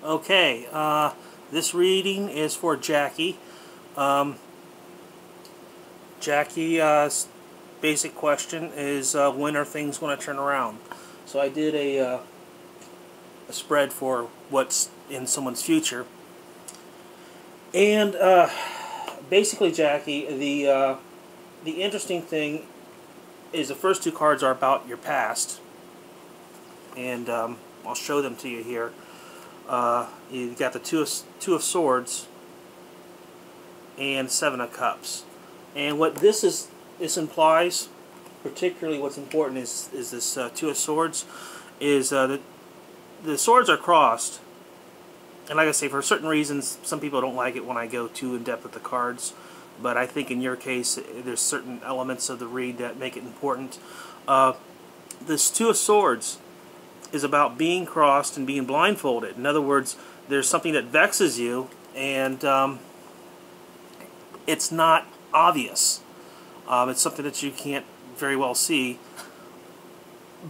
Okay, this reading is for Jackie. Jackie's basic question is when are things going to turn around? So I did a spread for what's in someone's future. And basically, Jackie, the interesting thing is the first two cards are about your past. And I'll show them to you here. You got the two of Swords and Seven of Cups, and what this implies, particularly what's important is this Two of Swords, is that the swords are crossed, and like I say, for certain reasons, some people don't like it when I go too in depth with the cards, but I think in your case, there's certain elements of the read that make it important. This Two of Swords is about being crossed and being blindfolded. In other words, there's something that vexes you, and it's not obvious. It's something that you can't very well see.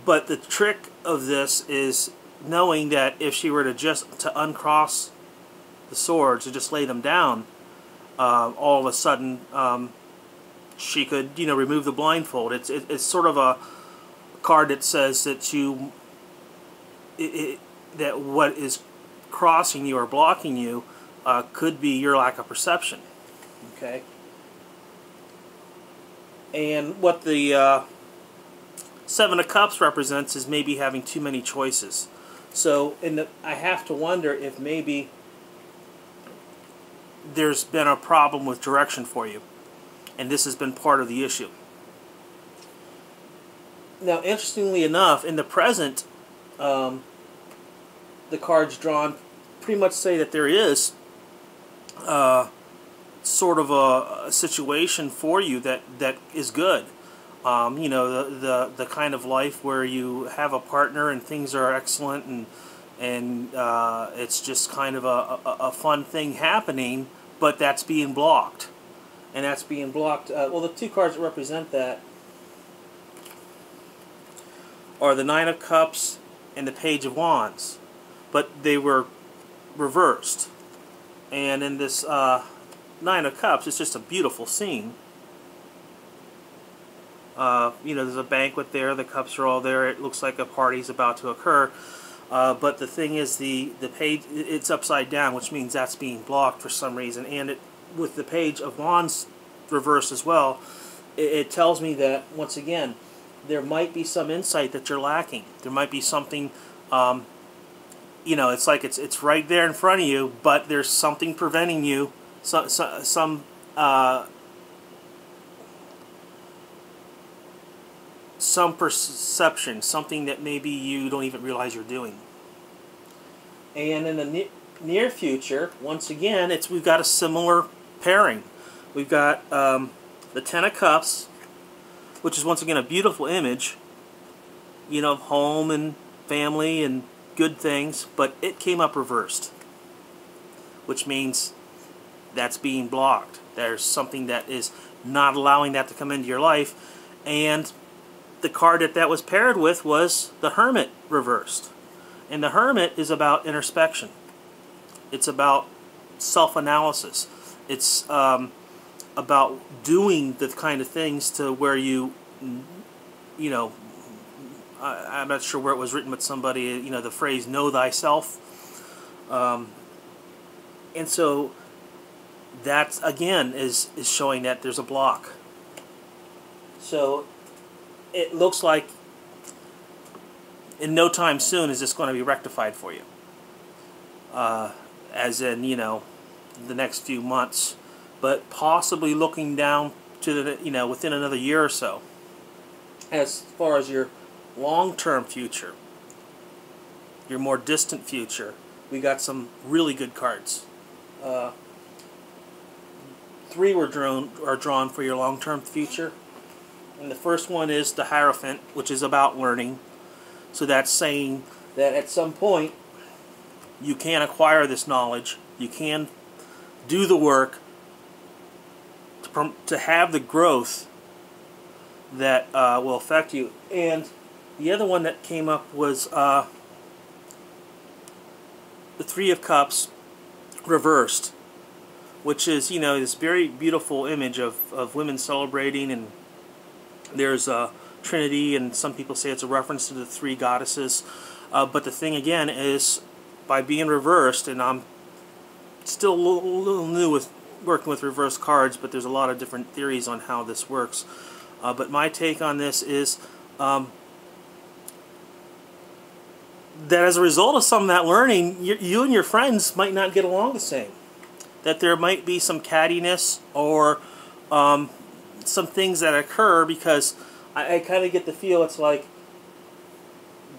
But the trick of this is knowing that if she were to uncross the swords and just lay them down, all of a sudden she could, remove the blindfold. It's sort of a card that says that that what is crossing you or blocking you could be your lack of perception. Okay. And what the Seven of Cups represents is maybe having too many choices. So I have to wonder if maybe there's been a problem with direction for you, and this has been part of the issue. Now, interestingly enough, in the present, the cards drawn pretty much say that there is sort of a situation for you that is good. The kind of life where you have a partner and things are excellent, and it's just kind of a fun thing happening, but that's being blocked. And that's being blocked. Well, the two cards that represent that are the Nine of Cups and the Page of Wands, but they were reversed. And in this Nine of Cups, it's just a beautiful scene. There's a banquet there, the cups are all there, it looks like a party's about to occur, but the thing is, the page, it's upside down, which means that's being blocked for some reason, and with the Page of Wands reversed as well, it tells me that, once again, there might be some insight that you're lacking. There might be something, it's like it's right there in front of you, but there's something preventing you, some perception, something that maybe you don't even realize you're doing. And in the near future, once again, we've got a similar pairing. We've got the Ten of Cups, which is once again a beautiful image, of home and family and good things, but it came up reversed, which means that's being blocked. There's something that is not allowing that to come into your life, and the card that was paired with was the Hermit reversed. And the Hermit is about introspection. It's about self-analysis. It's about doing the kind of things to where I'm not sure where it was written, but somebody, the phrase, know thyself. And so that, again, is showing that there's a block. So it looks like in no time soon is this going to be rectified for you. As in, the next few months. But possibly looking down to the, within another year or so. As far as your long-term future, your more distant future, we got some really good cards. Three are drawn for your long-term future. And the first one is the Hierophant, which is about learning. So that's saying that at some point you can acquire this knowledge, you can do the work to have the growth that will affect you. And the other one that came up was the Three of Cups reversed, which is, you know, this very beautiful image of women celebrating, and there's a Trinity, and some people say it's a reference to the three goddesses. But the thing again is, by being reversed, and I'm still a little new with working with reverse cards, but there's a lot of different theories on how this works. But my take on this is that as a result of some of that learning, you and your friends might not get along the same. That there might be some cattiness or some things that occur, because I kind of get the feel it's like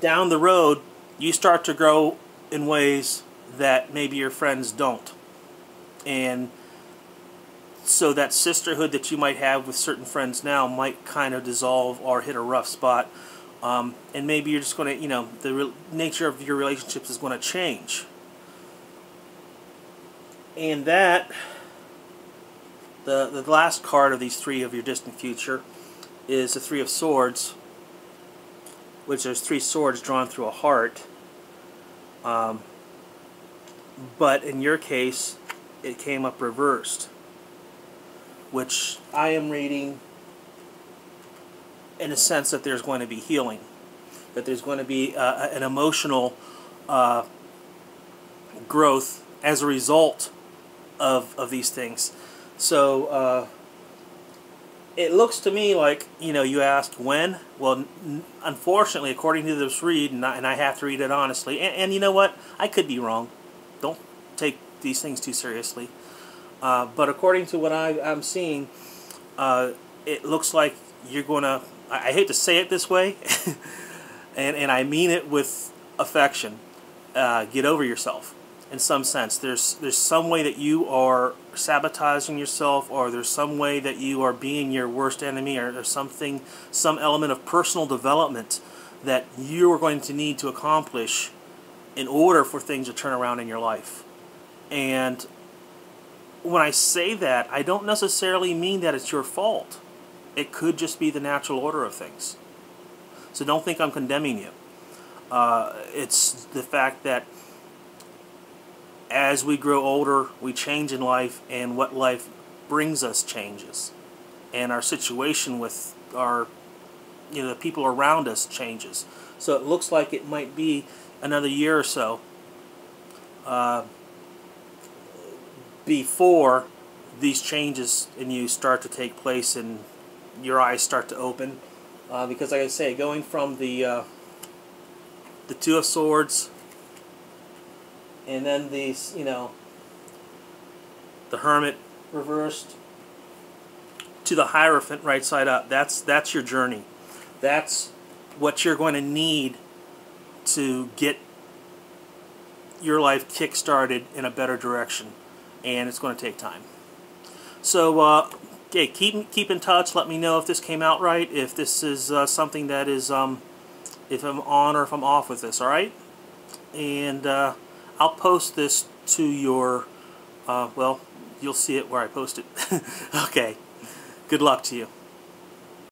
down the road you start to grow in ways that maybe your friends don't. And so that sisterhood that you might have with certain friends now might kind of dissolve or hit a rough spot. And maybe you're just going to, you know, the nature of your relationships is going to change. And that, the last card of these three of your distant future is the Three of Swords, which there's three swords drawn through a heart. But in your case, it came up reversed, which I am reading in a sense that there's going to be healing, that there's going to be an emotional growth as a result of these things. So it looks to me like, you know, you ask when. Well, unfortunately, according to this read, and I have to read it honestly, and you know what, I could be wrong. Don't take these things too seriously. But according to what I'm seeing, it looks like you're going to, I hate to say it this way, and I mean it with affection, get over yourself in some sense. There's some way that you are sabotaging yourself, or there's some way that you are being your worst enemy, or there's some element of personal development that you are going to need to accomplish in order for things to turn around in your life. And when I say that, I don't necessarily mean that it's your fault. It could just be the natural order of things. So don't think I'm condemning you. It's the fact that as we grow older, we change in life, and what life brings us changes. And our situation with our, you know, the people around us changes. So it looks like it might be another year or so before these changes in you start to take place and your eyes start to open. Because like I say, going from the Two of Swords, and then these, you know, the Hermit reversed, to the Hierophant right side up, that's your journey. That's what you're going to need to get your life kick-started in a better direction. And it's going to take time. So, okay, keep in touch. Let me know if this came out right, if this is something that is, if I'm on or if I'm off with this, alright? And I'll post this to your, well, you'll see it where I post it. Okay, good luck to you.